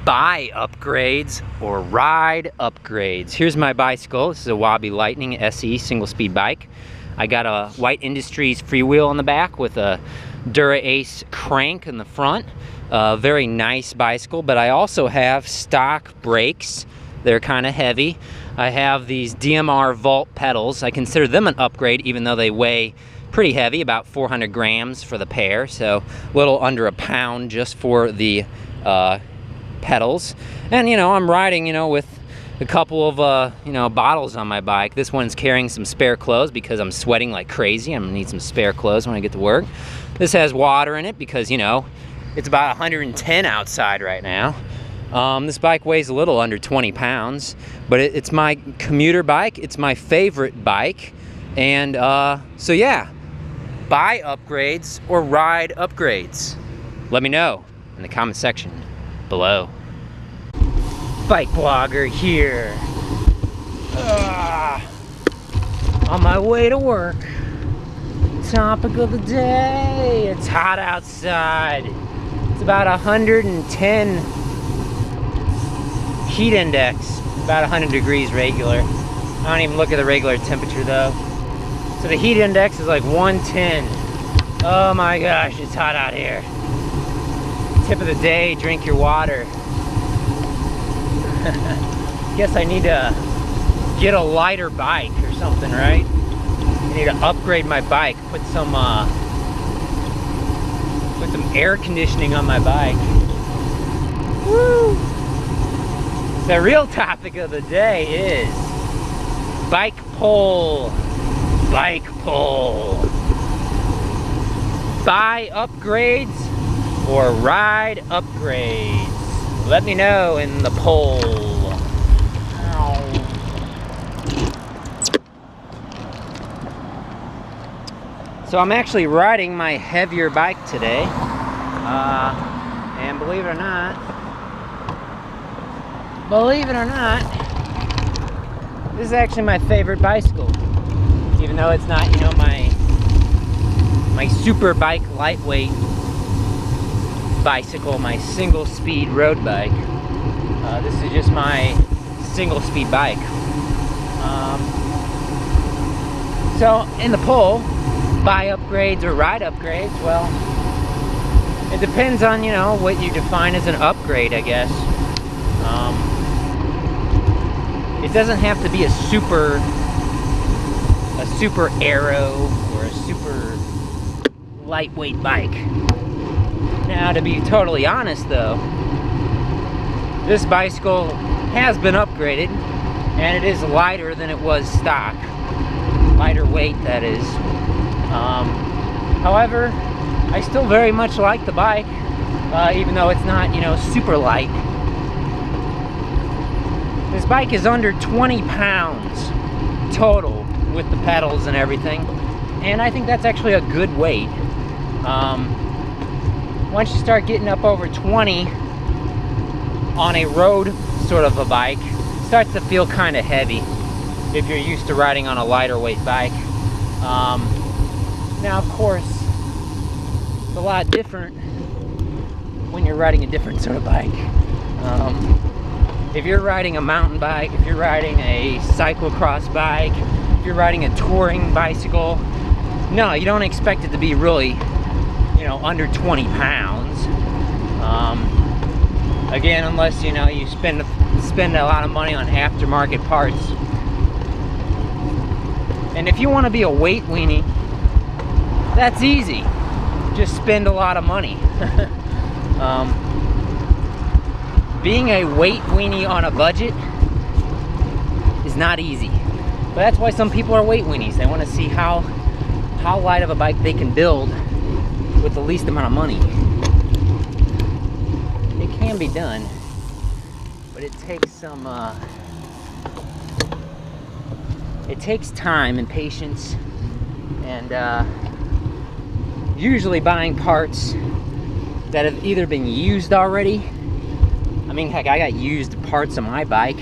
buy upgrades or ride upgrades. Here's my bicycle. This is a Wabi Lightning SE single speed bike. I got a White Industries freewheel on the back with a Dura Ace crank in the front. Very nice bicycle, but I also have stock brakes. They're kind of heavy. I have these DMR Vault pedals. I consider them an upgrade even though they weigh pretty heavy, about 400 grams for the pair, so a little under a pound just for the pedals. And you know, I'm riding, you know, with a couple of you know, bottles on my bike. This one's carrying some spare clothes because I'm sweating like crazy. I'm gonna need some spare clothes when I get to work. This has water in it because, you know, it's about 110 outside right now. This bike weighs a little under 20 pounds, but it's my commuter bike. It's my favorite bike. And so yeah, buy upgrades or ride upgrades? Let me know in the comment section below. Bike blogger here. On my way to work. Topic of the day. It's hot outside. It's about 110 heat index. About 100 degrees regular. I don't even look at the regular temperature though. So the heat index is like 110. Oh my gosh, it's hot out here. Tip of the day, drink your water. Guess I need to get a lighter bike or something, right? I need to upgrade my bike, put some air conditioning on my bike. Woo! The real topic of the day is bike pole. Bike pole. Buy upgrades or ride upgrades? Let me know in the poll. So I'm actually riding my heavier bike today. And believe it or not, this is actually my favorite bicycle. Even though it's not, you know, my super bike lightweight bicycle, my single speed road bike. This is just my single speed bike. So in the poll, buy upgrades or ride upgrades, well, it depends on, you know, what you define as an upgrade, I guess. It doesn't have to be a super aero or a super lightweight bike. Now, to be totally honest though, this bicycle has been upgraded and it is lighter than it was stock. Lighter weight, that is. However, I still very much like the bike, even though it's not, you know, super light. This bike is under 20 pounds total with the pedals and everything, and I think that's actually a good weight. Once you start getting up over 20 on a road sort of a bike, it starts to feel kind of heavy if you're used to riding on a lighter weight bike. Now of course, it's a lot different when you're riding a different sort of bike. If you're riding a mountain bike, if you're riding a cyclocross bike, if you're riding a touring bicycle, no, you don't expect it to be really, you know, under 20 pounds. Again, unless, you know, you spend a lot of money on aftermarket parts. And if you want to be a weight weenie, that's easy. Just spend a lot of money. Being a weight weenie on a budget is not easy. But that's why some people are weight weenies. They want to see how light of a bike they can build with the least amount of money. It can be done, but it takes some it takes time and patience, and usually buying parts that have either been used already. I mean, heck, I got used parts on my bike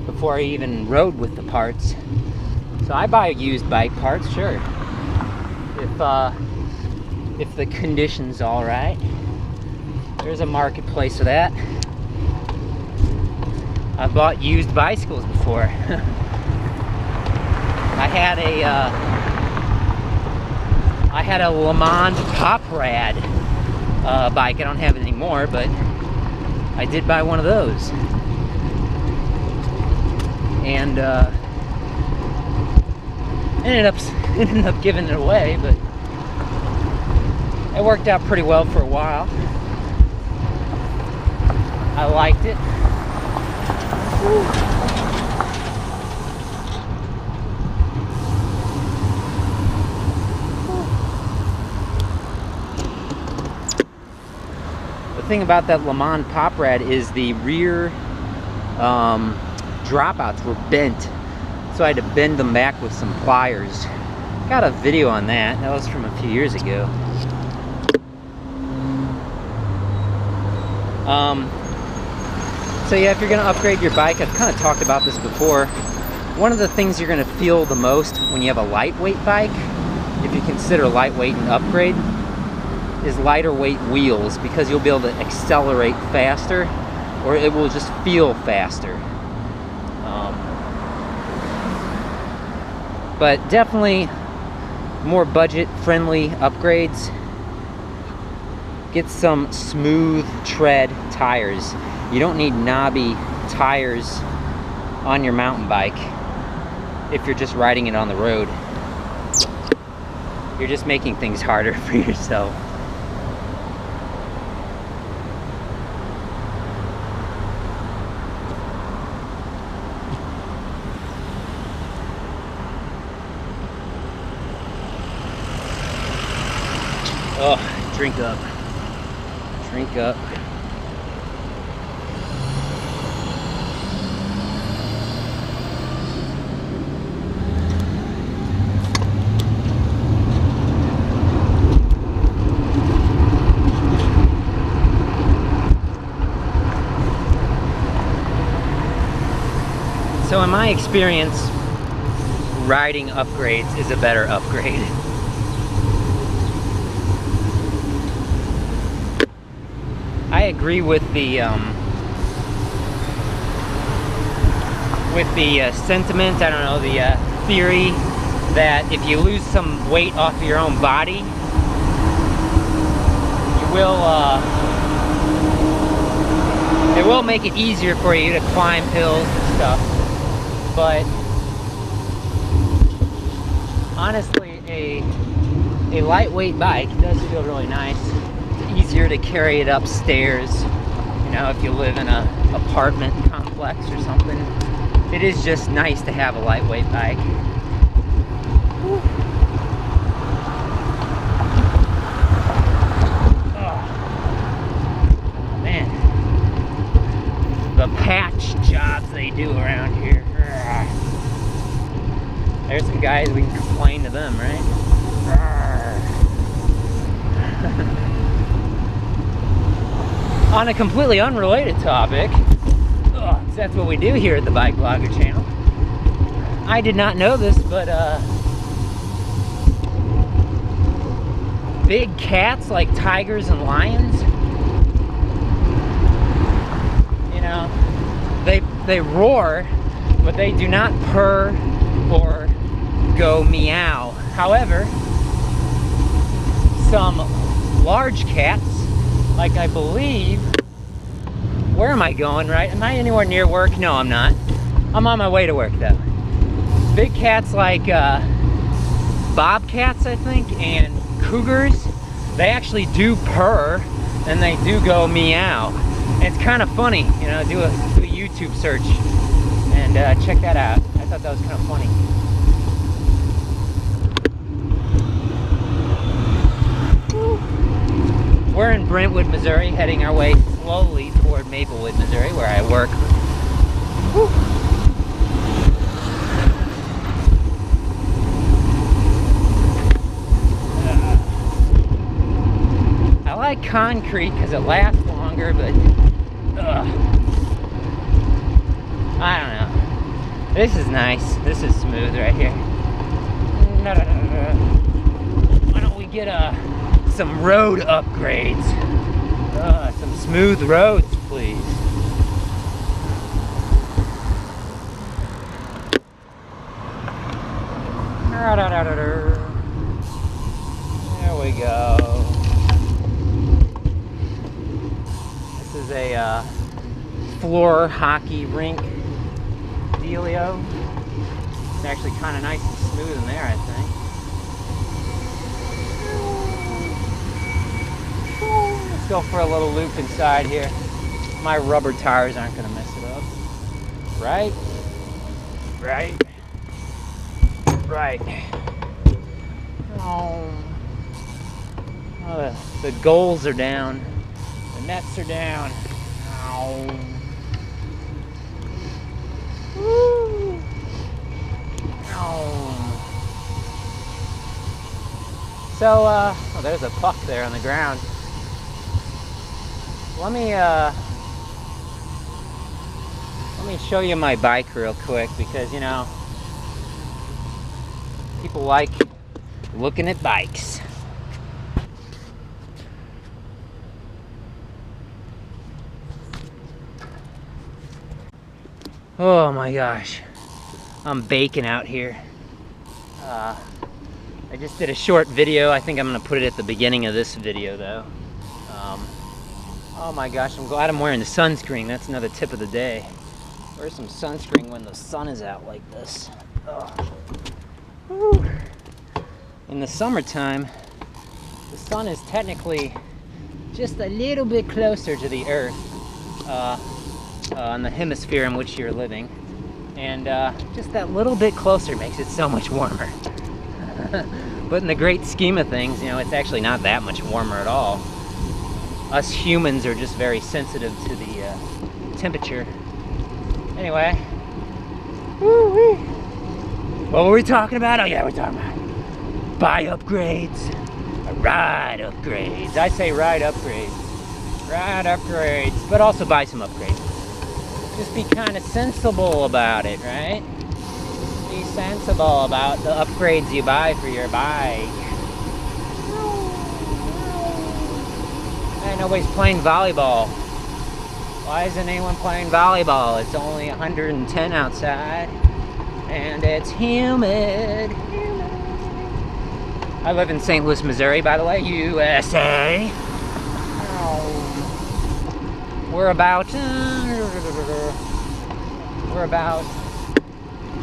before I even rode with the parts. So I buy used bike parts, sure. If the condition's all right. There's a marketplace for that. I've bought used bicycles before. I had a Le Mans Poprad bike. I don't have it anymore, but I did buy one of those. And ended up giving it away, but it worked out pretty well for a while. I liked it. Woo. The thing about that Le Mans Poprad is the rear dropouts were bent, so I had to bend them back with some pliers. Got a video on that. That was from a few years ago. So yeah, if you're gonna upgrade your bike, I've kind of talked about this before. One of the things you're gonna feel the most when you have a lightweight bike, if you consider lightweight an upgrade, is lighter weight wheels, because you'll be able to accelerate faster, or it will just feel faster. But definitely more budget-friendly upgrades. Get some smooth tread tires. You don't need knobby tires on your mountain bike if you're just riding it on the road. You're just making things harder for yourself. Oh, drink up. Drink up. So in my experience, riding upgrades is a better upgrade. I agree with the sentiment, I don't know, the theory that if you lose some weight off of your own body, you will, it will make it easier for you to climb hills and stuff. But honestly, a lightweight bike does feel really nice. Easier to carry it upstairs, you know, if you live in a apartment complex or something. It is just nice to have a lightweight bike. Whew. Oh, man, the patch jobs they do around here. There's some guys, we can complain to them, right? On a completely unrelated topic, that's what we do here at the Bike Blogger channel. I did not know this, but big cats like tigers and lions, you know, they roar, but they do not purr or go meow. However, some large cats, like I believe, where am I going, right? Am I anywhere near work? No, I'm not. I'm on my way to work though. Big cats like bobcats, I think, and cougars, they actually do purr and they do go meow. And it's kind of funny, you know, do a YouTube search and check that out. I thought that was kind of funny. We're in Brentwood, Missouri, heading our way slowly toward Maplewood, Missouri, where I work. Whew. I like concrete because it lasts longer, but I don't know. This is nice. This is smooth right here. Why don't we get some road upgrades? Some smooth roads, please. floor hockey rink dealio. It's actually kind of nice and smooth in there, I think. Let's go for a little loop inside here. My rubber tires aren't going to mess it up. Right? Right. Right. Oh, the goals are down. The nets are down. Oh. Woo. Oh. So, oh, there's a puck there on the ground. Let me show you my bike real quick, because, you know, people like looking at bikes. Oh my gosh, I'm baking out here. I just did a short video. I think I'm gonna put it at the beginning of this video though. Oh my gosh, I'm glad I'm wearing the sunscreen. That's another tip of the day. Wear some sunscreen when the sun is out like this. Woo. In the summertime, the sun is technically just a little bit closer to the earth on the hemisphere in which you're living, and just that little bit closer makes it so much warmer. But in the great scheme of things, you know, it's actually not that much warmer at all. Us humans are just very sensitive to the temperature. Anyway, woo-wee. What were we talking about? Oh yeah, we're talking about buy upgrades, ride upgrades. I say ride upgrades, but also buy some upgrades. Just be kind of sensible about it, right? Be sensible about the upgrades you buy for your bike. Hey, nobody's playing volleyball. Why isn't anyone playing volleyball? It's only 110 outside, and it's humid. I live in St. Louis, Missouri, by the way, USA. We're about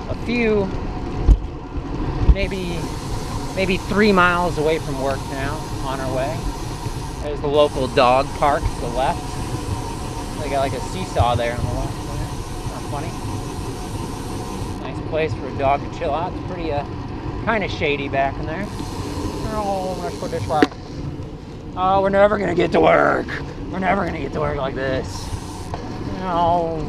a few, maybe 3 miles away from work now, on our way. There's the local dog park to the left. They got like a seesaw there on the left. Not funny. Nice place for a dog to chill out. It's pretty kind of shady back in there. Oh, let's put this way. Oh, we're never gonna get to work. We're never gonna get to work like this. No.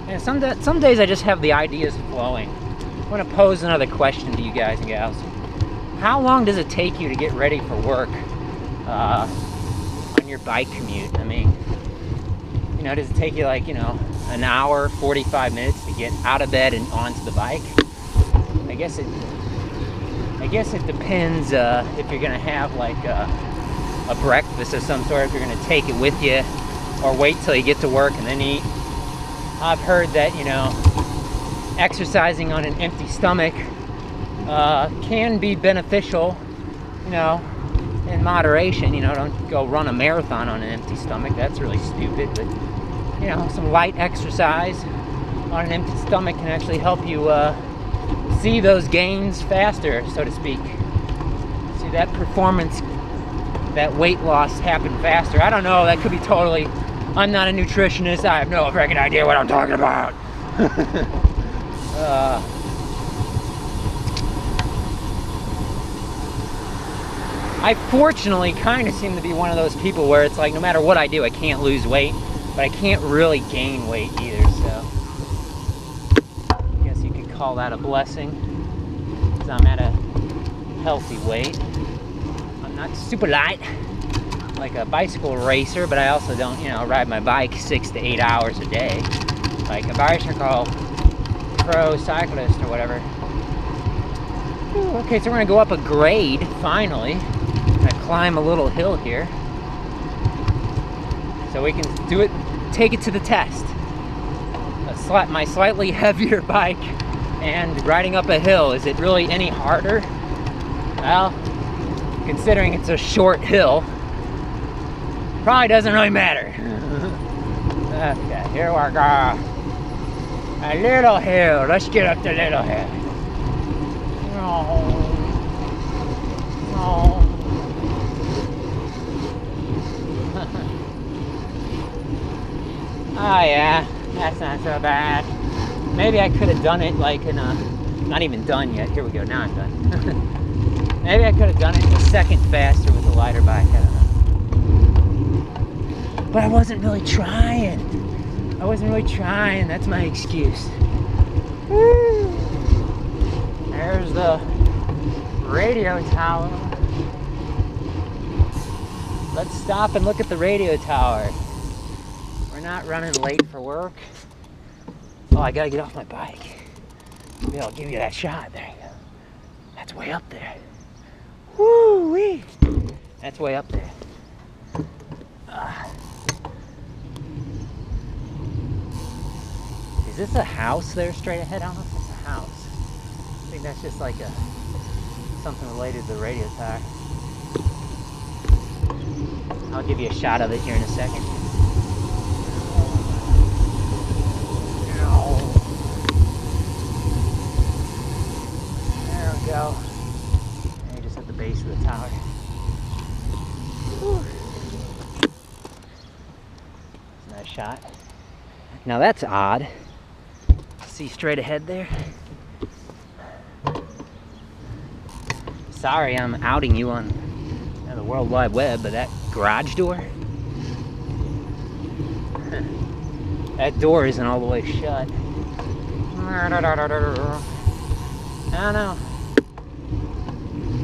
And some days I just have the ideas flowing. I want to pose another question to you guys and gals. How long does it take you to get ready for work on your bike commute? I mean, you know, does it take you like, you know, an hour, 45 minutes to get out of bed and onto the bike? I guess it depends if you're gonna have like a breakfast of some sort, if you're gonna take it with you, or wait till you get to work and then eat. I've heard that, you know, exercising on an empty stomach can be beneficial, you know, in moderation. You know, don't go run a marathon on an empty stomach. That's really stupid. But, you know, some light exercise on an empty stomach can actually help you see those gains faster, so to speak. See that performance, that weight loss happen faster. I don't know, that could be totally, I'm not a nutritionist, I have no freaking idea what I'm talking about. I fortunately kind of seem to be one of those people where it's like no matter what I do, I can't lose weight, but I can't really gain weight either, so I guess you could call that a blessing, because I'm at a healthy weight. I'm not super light like a bicycle racer, but I also don't, you know, ride my bike 6 to 8 hours a day like a bicycle pro cyclist or whatever. Ooh, okay, so we're gonna go up a grade finally. I climb a little hill here so we can do it, take it to the test. My slightly heavier bike and riding up a hill, is it really any harder? Well, considering it's a short hill, probably doesn't really matter. Okay, here we go. A little hill. Let's get up the little hill. No. No. Oh yeah, that's not so bad. Maybe I could have done it like in a, not even done yet. Here we go, now I'm done. Maybe I could have done it a second faster with a lighter bike, I don't know. But I wasn't really trying. That's my excuse. Woo. There's the radio tower. Let's stop and look at the radio tower. We're not running late for work. Oh, I gotta get off my bike. Maybe I'll give you that shot. There you go. That's way up there. Woo-wee. That's way up there. Is this a house there straight ahead? I don't know if it's a house. I think that's just like a something related to the radio tower. I'll give you a shot of it here in a second. There we go. And you're just at the base of the tower. Whew. Nice shot. Now that's odd. See straight ahead there? Sorry, I'm outing you on the World Wide Web, but that garage door, that door isn't all the way shut. I don't know.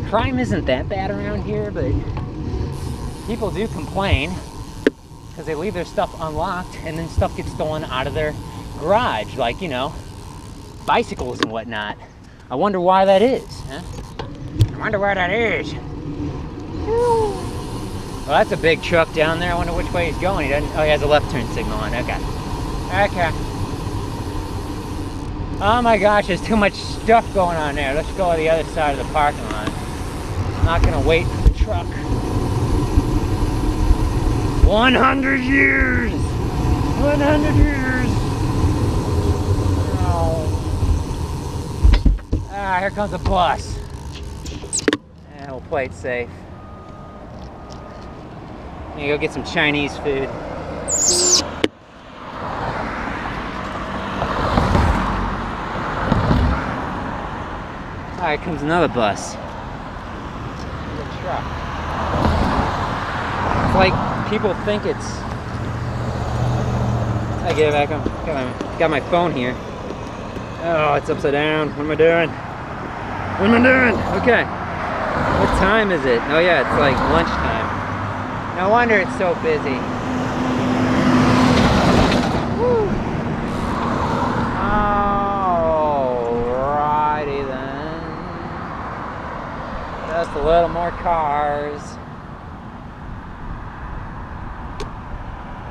Crime isn't that bad around here, but people do complain because they leave their stuff unlocked and then stuff gets stolen out of their garage, like, you know, bicycles and whatnot. I wonder why that is, huh? I wonder why that is. Well, that's a big truck down there. I wonder which way he's going. He doesn't. Oh, he has a left turn signal on. Okay. Okay. Oh my gosh, there's too much stuff going on there. Let's go to the other side of the parking lot. I'm not gonna wait for the truck. 100 years! 100 years! Oh. Ah, here comes a bus. And we'll play it safe. I'm gonna go get some Chinese food. Alright, comes another bus. The truck. It's like people think it's... I get it back on. Got my phone here. Oh, it's upside down. What am I doing? What am I doing? Okay. What time is it? Oh yeah, it's like lunchtime. No wonder it's so busy. Woo. Alrighty then. Just a little more cars.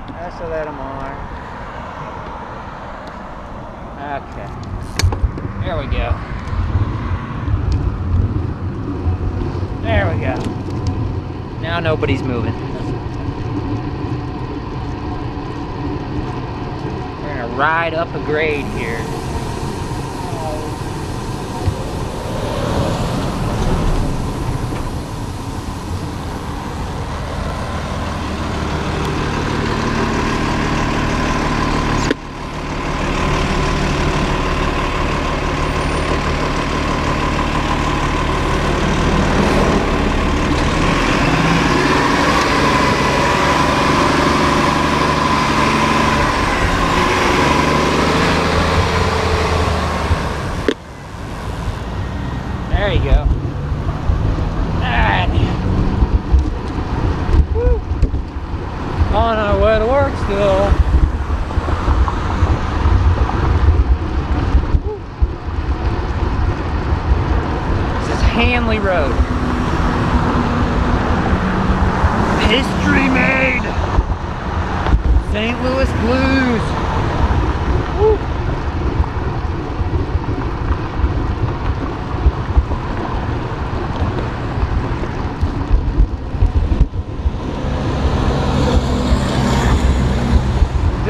Just a little more. Okay. There we go. There we go. Now nobody's moving. We're gonna ride up a grade here. There you go. And woo, on our way to work still. Woo. This is Hanley Road. History made. St. Louis Blues. Woo.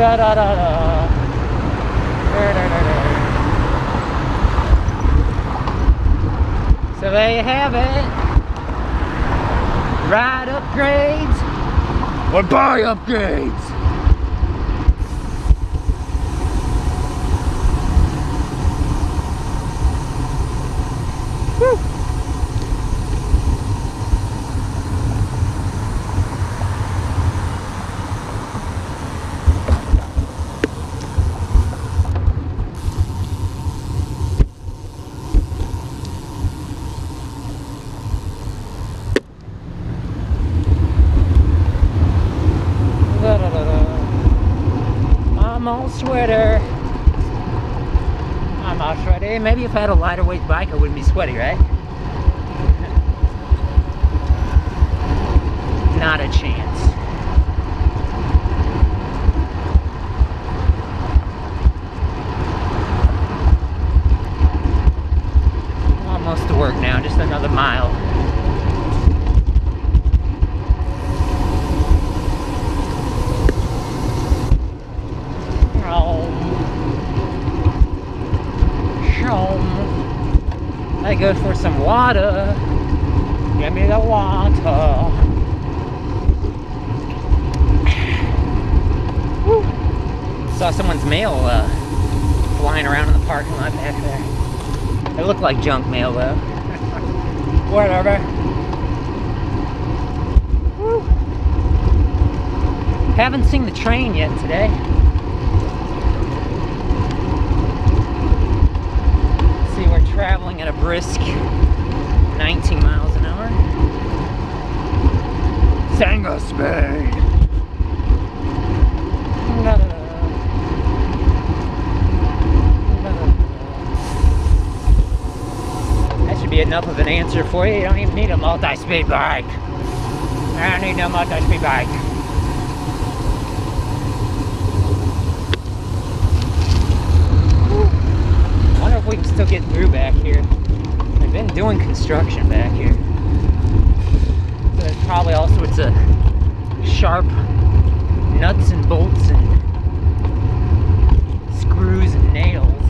Da da da da. Da, da, da, da. So there you have it. Ride upgrades or buy upgrades. Woo. I'm all sweater. I'm all sweaty. Maybe if I had a lighter weight bike, I wouldn't be sweaty, right? Not a chance. Almost to work now, just another mile. I go for some water. Give me the water. Woo. Saw someone's mail flying around in the parking lot back there. It looked like junk mail though. Whatever. Woo. Haven't seen the train yet today. Traveling at a brisk 19 miles an hour. Single speed. That should be enough of an answer for you. You don't even need a multi-speed bike. I don't need no multi-speed bike. We can still get through back here. They've been doing construction back here. So there's probably all sorts of sharp nuts and bolts and screws and nails.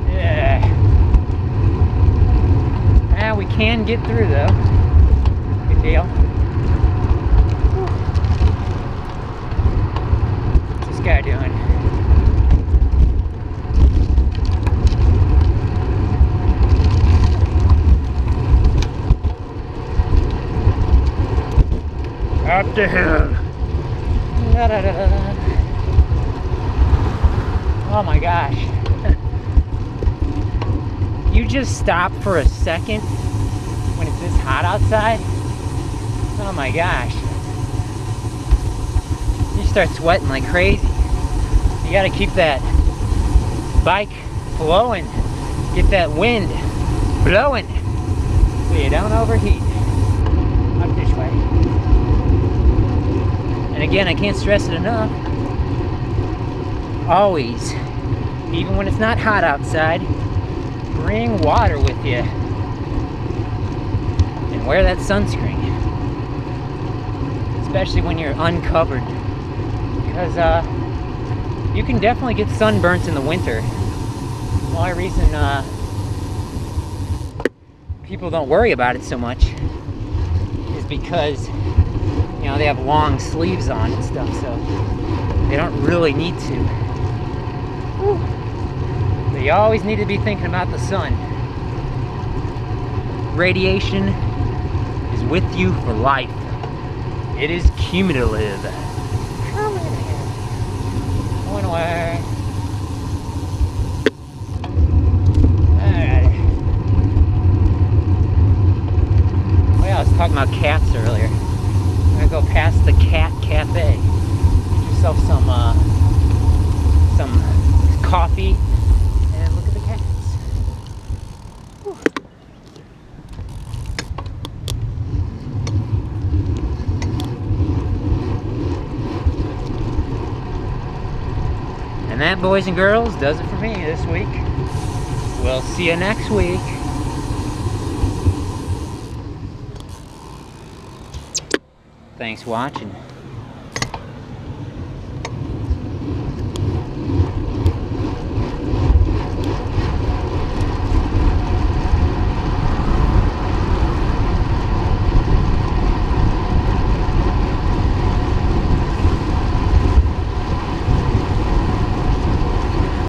Yeah. Ah, we can get through though. Good deal. What's this guy doing? Up the hill. Da, da, da, da. Oh my gosh. You just stop for a second when it's this hot outside. Oh my gosh. You start sweating like crazy. You gotta keep that bike flowing. Get that wind blowing so you don't overheat. Up this way. And again, I can't stress it enough. Always, even when it's not hot outside, bring water with you. And wear that sunscreen. Especially when you're uncovered. Because you can definitely get sunburnt in the winter. The only reason people don't worry about it so much is because you know, they have long sleeves on and stuff, so they don't really need to. Whew. But you always need to be thinking about the sun. Radiation is with you for life. It is cumulative. Going away. Alright. Oh yeah, I was talking about cats earlier. Go past the cat cafe. Get yourself some coffee and look at the cats. Whew. And that, boys and girls, does it for me this week. We'll see you next week. Thanks for watching.